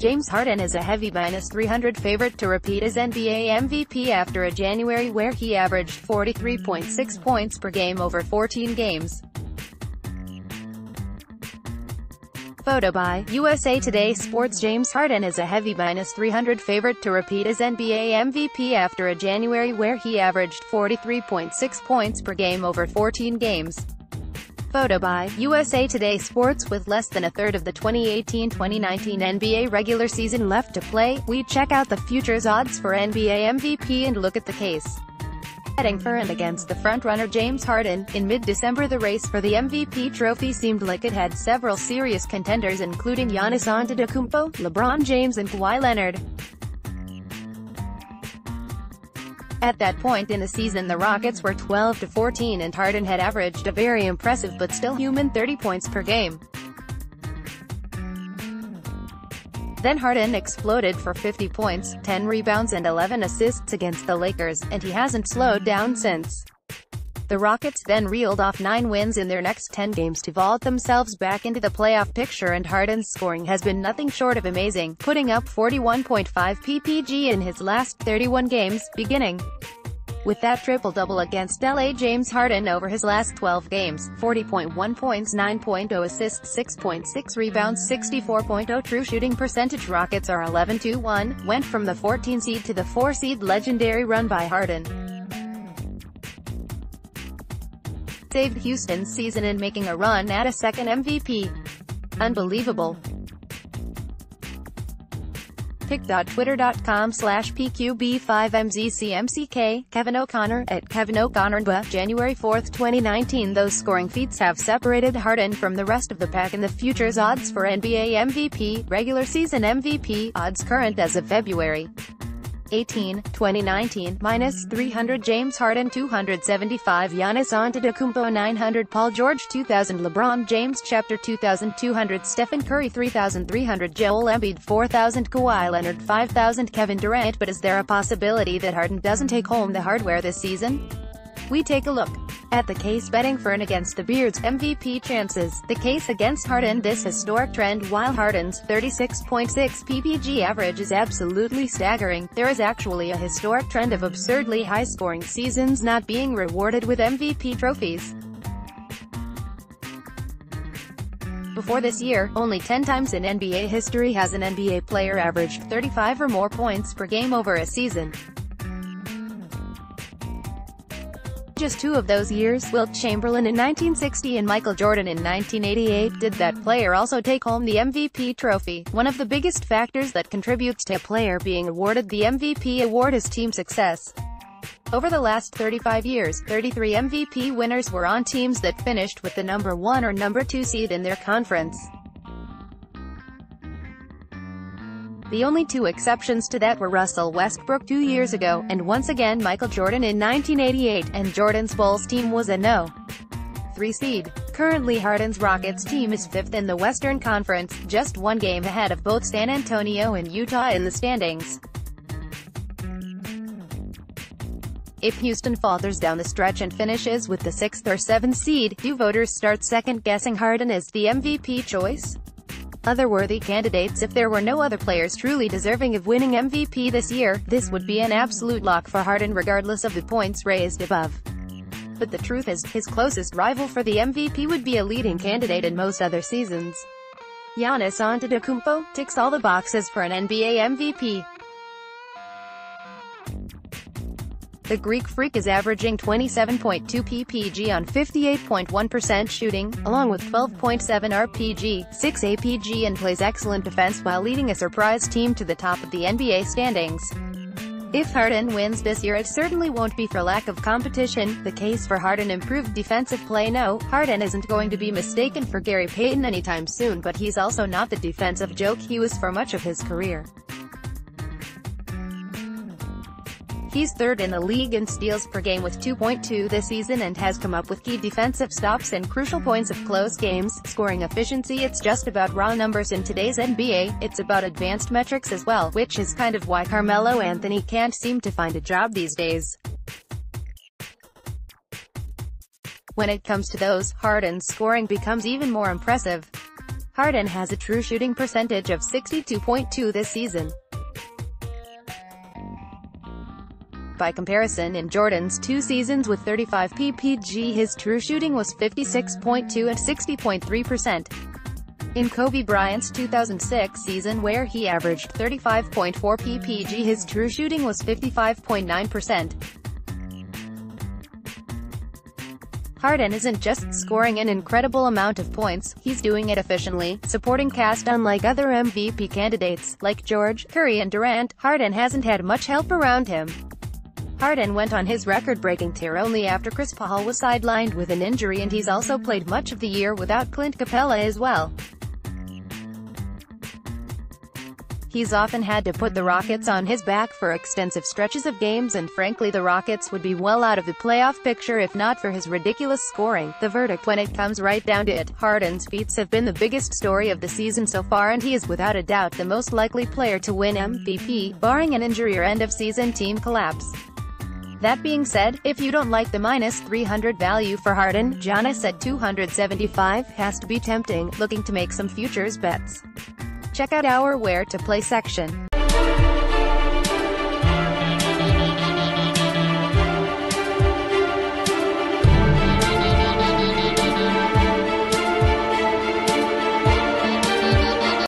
James Harden is a heavy -300 favorite to repeat as NBA MVP after a January where he averaged 43.6 points per game over 14 games. Photo by USA Today Sports. James Harden is a heavy -300 favorite to repeat as NBA MVP after a January where he averaged 43.6 points per game over 14 games. Photo by USA Today Sports. With less than a third of the 2018-2019 NBA regular season left to play, we check out the futures odds for NBA MVP and look at the case betting for and against the frontrunner James Harden. In mid-December, the race for the MVP trophy seemed like it had several serious contenders, including Giannis Antetokounmpo, LeBron James and Kawhi Leonard. At that point in the season, the Rockets were 12-14 and Harden had averaged a very impressive but still human 30 points per game. Then Harden exploded for 50 points, 10 rebounds and 11 assists against the Lakers, and he hasn't slowed down since. The Rockets then reeled off 9 wins in their next 10 games to vault themselves back into the playoff picture, and Harden's scoring has been nothing short of amazing, putting up 41.5 ppg in his last 31 games, beginning with that triple-double against LA. James Harden over his last 12 games, 40.1 points, 9.0 assists, 6.6 rebounds, 64.0 true shooting percentage. Rockets are 11-1, went from the 14 seed to the 4 seed. Legendary run by Harden saved Houston's season in making a run at a second MVP. Unbelievable. pic.twitter.com/pqb5mzcmck. Kevin O'Connor at Kevin O'Connor. January 4, 2019. Those scoring feats have separated Harden from the rest of the pack in the futures odds for NBA MVP, regular season MVP, odds current as of February 18, 2019, -300 James Harden 275 Giannis Antetokounmpo 900 Paul George 2000 LeBron James Chapter 2200 Stephen Curry 3300 Joel Embiid 4000 Kawhi Leonard 5000 Kevin Durant. But is there a possibility that Harden doesn't take home the hardware this season? We take a look at the case betting for and against the Beard's MVP chances. The case against Harden. This historic trend. While Harden's 36.6 ppg average is absolutely staggering, there is actually a historic trend of absurdly high-scoring seasons not being rewarded with MVP trophies. Before this year, only 10 times in NBA history has an NBA player averaged 35 or more points per game over a season. Just 2 of those years, Wilt Chamberlain in 1960 and Michael Jordan in 1988, did that player also take home the MVP trophy. One of the biggest factors that contributes to a player being awarded the MVP award is team success. Over the last 35 years, 33 MVP winners were on teams that finished with the number 1 or number 2 seed in their conference. The only 2 exceptions to that were Russell Westbrook 2 years ago, and once again Michael Jordan in 1988, and Jordan's Bulls team was a no. 3 seed. Currently Harden's Rockets team is 5th in the Western Conference, just 1 game ahead of both San Antonio and Utah in the standings. If Houston falters down the stretch and finishes with the 6th or 7th seed, do voters start second-guessing Harden as the MVP choice? Other worthy candidates. If there were no other players truly deserving of winning MVP this year, this would be an absolute lock for Harden regardless of the points raised above. But the truth is, his closest rival for the MVP would be a leading candidate in most other seasons. Giannis Antetokounmpo ticks all the boxes for an NBA MVP. The Greek Freak is averaging 27.2 ppg on 58.1% shooting, along with 12.7 rpg, 6 apg and plays excellent defense while leading a surprise team to the top of the NBA standings. If Harden wins this year, it certainly won't be for lack of competition. The case for Harden: improved defensive play. No, Harden isn't going to be mistaken for Gary Payton anytime soon, but he's also not the defensive joke he was for much of his career. He's 3rd in the league in steals per game with 2.2 this season and has come up with key defensive stops and crucial points of close games. Scoring efficiency. It's just about raw numbers in today's NBA, it's about advanced metrics as well, which is kind of why Carmelo Anthony can't seem to find a job these days. When it comes to those, Harden's scoring becomes even more impressive. Harden has a true shooting percentage of 62.2 this season. By comparison, in Jordan's 2 seasons with 35 ppg, his true shooting was 56.2 and 60.3%. In Kobe Bryant's 2006 season, where he averaged 35.4 ppg, his true shooting was 55.9%. Harden isn't just scoring an incredible amount of points, he's doing it efficiently, supporting cast. Unlike other MVP candidates, like George, Curry and Durant, Harden hasn't had much help around him. Harden went on his record-breaking tear only after Chris Paul was sidelined with an injury, and he's also played much of the year without Clint Capella as well. He's often had to put the Rockets on his back for extensive stretches of games, and frankly the Rockets would be well out of the playoff picture if not for his ridiculous scoring. The verdict, when it comes right down to it, Harden's feats have been the biggest story of the season so far, and he is without a doubt the most likely player to win MVP, barring an injury or end-of-season team collapse. That being said, if you don't like the minus 300 value for Harden, Giannis at 275 has to be tempting. Looking to make some futures bets? Check out our Where to Play section.